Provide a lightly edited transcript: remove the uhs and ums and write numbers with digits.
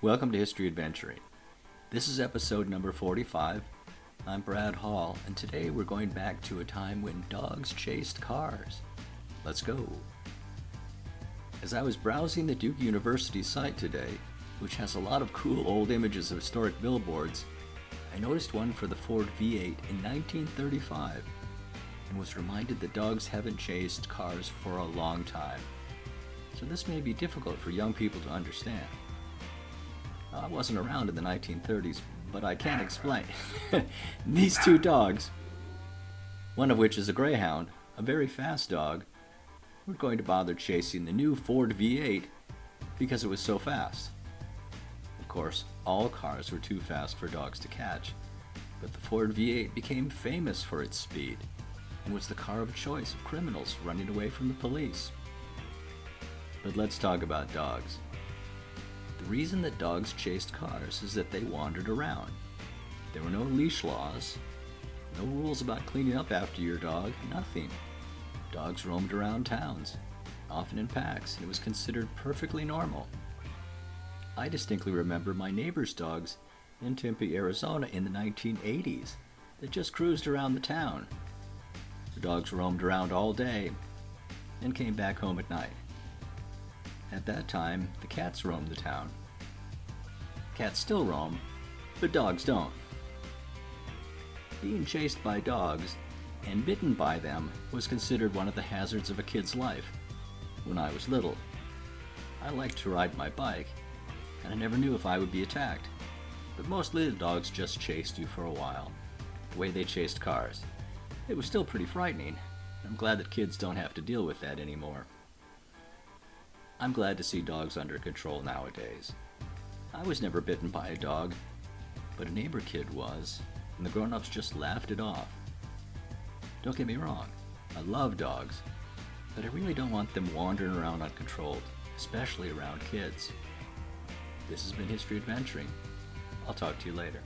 Welcome to History Adventuring. This is episode number 45. I'm Brad Hall, and today we're going back to a time when dogs chased cars. Let's go. As I was browsing the Duke University site today, which has a lot of cool old images of historic billboards, I noticed one for the Ford V8 in 1935 and was reminded that dogs haven't chased cars for a long time. So this may be difficult for young people to understand. I wasn't around in the 1930s, but I can explain. These two dogs, one of which is a greyhound, a very fast dog, weren't going to bother chasing the new Ford V8 because it was so fast. Of course, all cars were too fast for dogs to catch, but the Ford V8 became famous for its speed and was the car of choice of criminals running away from the police. But let's talk about dogs. The reason that dogs chased cars is that they wandered around. There were no leash laws, no rules about cleaning up after your dog, nothing. Dogs roamed around towns, often in packs, and it was considered perfectly normal. I distinctly remember my neighbor's dogs in Tempe, Arizona in the 1980s that just cruised around the town. The dogs roamed around all day and came back home at night. At that time, the cats roamed the town. Cats still roam, but dogs don't. Being chased by dogs and bitten by them was considered one of the hazards of a kid's life. When I was little, I liked to ride my bike, and I never knew if I would be attacked. But mostly the dogs just chased you for a while, the way they chased cars. It was still pretty frightening. I'm glad that kids don't have to deal with that anymore. I'm glad to see dogs under control nowadays. I was never bitten by a dog, but a neighbor kid was, and the grown-ups just laughed it off. Don't get me wrong, I love dogs, but I really don't want them wandering around uncontrolled, especially around kids. This has been History Adventuring. I'll talk to you later.